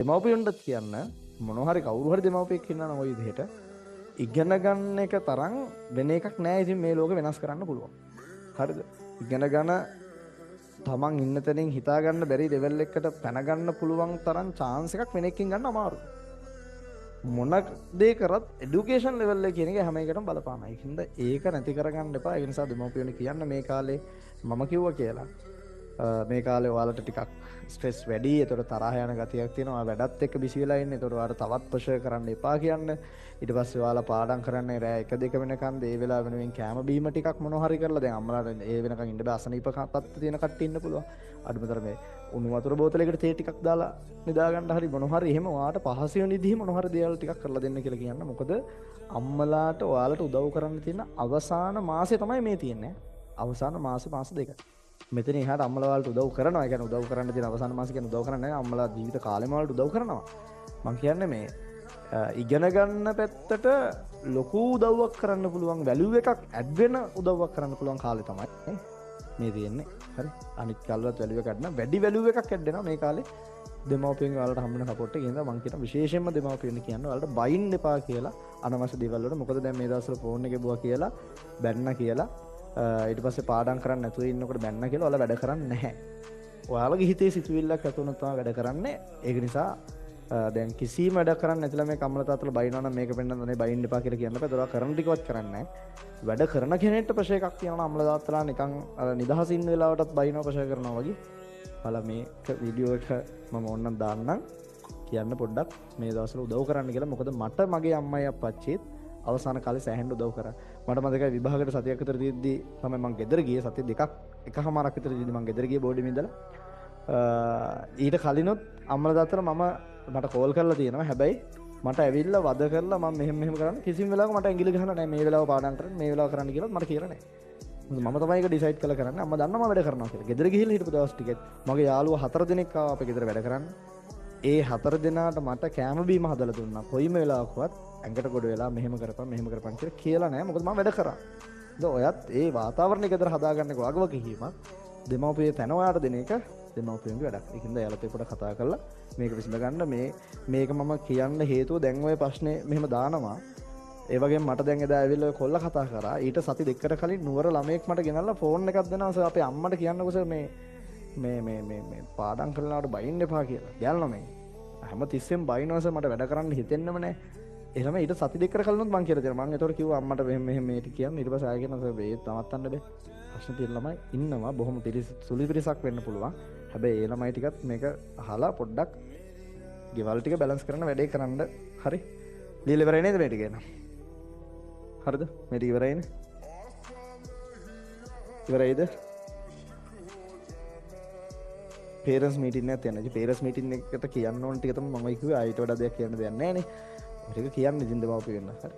දෙමව්පියන්ට කියන්න මොනවා හරි කවුරු හරි දෙමව්පියෙක් ඉන්නා නම් ওই විදිහට ඉගෙන ගන්න එක තරම් වෙන එකක් නෑ. ඉතින් මේ ලෝකෙ වෙනස් කරන්න පුළුවන්. හරිද? ඉගෙන ගන්න තමන් ඉන්න තැනින් හිතා ගන්න බැරි ලෙවල් එකකට පැන ගන්න පුළුවන් තරම් chance එකක් වෙන එකකින් ගන්න අමාරුයි. මොන දේ කරත් এডুকেෂන් ලෙවල් එක කියන එක හැම එකටම බලපානවා. ඒකින්ද ඒක නැති කරගන්න එපා. ඒ නිසා දෙමව්පියෝනේ කියන්න මේ කාලේ මම කිව්වා කියලා. මේ කාලේ ඔයාලට ටිකක් ස්ට්‍රෙස් වැඩි. ඒතකොට තරහ යන ගතියක් තියෙනවා. වැඩත් එක්ක බිසි වෙලා ඉන්නේ. ඒතකොට ඔයාලට තවත් ප්‍රෙෂර් කරන්න එපා කියන්න. ඊට පස්සේ ඔයාලා පාඩම් කරන්නේ රෑ 1 2 වෙනකන් ඒ වෙලාව වෙනුවෙන් කැම බීම ටිකක් මොනවා හරි කරලා දැන් අම්මලාට ඒ වෙනකන් ඉන්න බෑ. අසනීපපත් තියෙන කට්ටිය ඉන්න පුළුවන්. අඩුමතර මේ උණු වතුර බෝතලයකට තේ ටිකක් දාලා නිදා ගන්න හරි මොනවා හරි එහෙම ඔයාට පහසු වෙන විදිහ මොනවා හරි දේවල් ටිකක් කරලා දෙන්න කියලා කියන්න. මොකද අම්මලාට ඔයාලට උදව් කරන්න තියෙන අවසාන මාසෙ තමයි මේ තියෙන්නේ. අවසාන මාස දෙක. මෙතන එහාට අම්මලා වලට උදව් කරනවා. ඒ කියන්නේ උදව් කරන්න තියෙන අවසාන මාසෙ කියන්නේ උදව් කරන්නේ නැහැ. අම්මලා ජීවිත කාලෙම වලට උදව් කරනවා. මම කියන්නේ මේ ඉගෙන ගන්න පැත්තට ලොකු උදව්වක් කරන්න පුළුවන් වැලියු එකක් ඇඩ් වෙන උදව්වක් කරන්න පුළුවන් කාලේ තමයි මේ තියෙන්නේ. හරි. අනිත් කාලවලත් වැලියු එකක් නැත්නම් වැඩි වැලියු එකක් ඇඩ් වෙනවා මේ කාලේ. දෙමව්පියන් වලට හම්බ වෙන සපෝට් එක. එහෙනම් මම කියන විශේෂයෙන්ම දෙමව්පියන් කියන්න වලට බයින් එපා කියලා අනවශ්‍ය දේවල් වලට. මොකද දැන් මේ දවස්වල ෆෝන් එකේ බුවා කියලා බැන්න කියලා ඊට පස්සේ පාඩම් කරන්න නැතුව ඉන්නකොට බැන්න කියලා ඔයාලා වැඩ කරන්නේ නැහැ. ඔයාලගේ හිතේ සිතුවිල්ලක් ඇති වුණොත් තමයි වැඩ කරන්නේ. ඒක නිසා දැන් කිසිම වැඩ කරන්නේ නැතිලා මේ කම්මල තාත්තලා බයිනවා නම් මේක පෙන්නන්නේ බයින්න එපා කියලා කියන්න බෑ. ඒතකොට කරන ටිකවත් කරන්නේ නැහැ. වැඩ කරන කෙනෙක්ට ප්‍රෙෂර් එකක් තියෙනවා. අම්මලා තාත්තලා නිකන් නිදහසින් වෙලාවටත් බයිනවා ප්‍රෙෂර් කරනවා වගේ. බලලා මේක වීඩියෝ එක මම ඕනනම් දාන්නම්. කියන්න පොඩ්ඩක් මේ දවස්වල උදව් කරන්න කියලා. මොකද මට මගේ අම්මයි අප්පච්චිත් අවසාන කාලේ සෑහෙන්න උදව් කරා. මට මතකයි විභාගයට සතියක් විතර දීද්දි තමයි මම ගෙදර ගියේ. සතිය දෙකක් එකමාරක් විතර දීද්දි මම ගෙදර ගියේ බෝඩින් ඉඳලා. ඊට කලිනුත් අම්මලා තාත්තලා මට කෝල් කරලා තියෙනවා. හැබැයි මට ඇවිල්ලා වද කරලා මම මෙහෙම කරන්න කිසිම වෙලාවක මට ඇඟිලි ගහලා නැහැ. මේ වෙලාව පාඩම් කරන්න මේ වෙලාව කරන්න කියලා මට කියලා නැහැ. මම තමයි ඒක ඩිසයිඩ් කරලා කරන්නේ. අම්මා දන්නවා මම වැඩ කරනවා කියලා. ගෙදර ගිහිල්ලා හිටපු දවස් ටිකෙත් මගේ යාළුවා 4 දෙනෙක් ආවා අපේ ගෙදර වැඩ කරන්න. ඒ 4 දෙනාට මට කැම බීම හදලා දුන්නා. කොයිම වෙලාවකවත් ඇඟට ගොඩ වෙලා මෙහෙම කරපන් කියලා නැහැ. මොකද මම වැඩ කරා. ඉතින් ඔයත් ඒ වාතාවරණය ගෙදර හදාගන්න එක වගව කිහිම දෙමව්පිය තන ඔයාට දෙන එක දෙමව්පියන්ගේ වැඩක්. ඒකින්ද එයාලත් එක්ක පොඩ්ඩක් කතා කරලා මේක විසඳ ගන්න. මේක මම කියන්න හේතුව දැන් ඔය ප්‍රශ්නේ මෙහෙම දානවා. ඒ වගේම මට දැන් එදා ඇවිල්ලා කොල්ල කතා කරා. ඊට සති දෙකකට කලින් නුවර ළමයෙක් මට ගෙනල්ලා ෆෝන් එකක් දෙනවා. සර් අපේ අම්මට කියන්නකෝ සර් මේ පාඩම් කරලාට බයින්න එපා කියලා. ගෑල් ළමයි. හැම තිස්සෙම බයිනවා සර් මට වැඩ කරන්න හිතෙන්නෙම නැහැ. එහෙම ඊට සති දෙකකට කලිනුත් මං කියලා දෙනවා. මං ඒතකොට කිව්වා අම්මට මෙහෙම මේක කියන්න. ඊට පස්සේ ආයෙ කියනවා සර් මේ නවත්තන්න බෑ. ප්‍රශ්න තියෙන ළමයි ඉන්නවා. බොහොම සුළු පිරිසක් වෙන්න පුළුවන්. හැබැයි ඒ ළමයි ටිකත් මේක අහලා පොඩ්ඩක් ගෙවල් ටික බැලන්ස් කරන්න වැඩේ කරන්න. හරි. ලියලා ඉවරයි නේද මේ ටික එන? හරිද? මේ ටික ඉවරයිනේ. ඉවරයිද? පේරන්ට්ස් මීටින් එකක් යනවා. ඉතින් පේරන්ට්ස් මීටින් එකට කියන්න ඕන ටික තමයි මම කිව්වේ. ආයෙත් වඩා දෙයක් කියන්න දෙයක් නැහැ නේ. ඒක කියන්නේ ඉතින් දෙමව්පියෝ වෙන්න. හරි.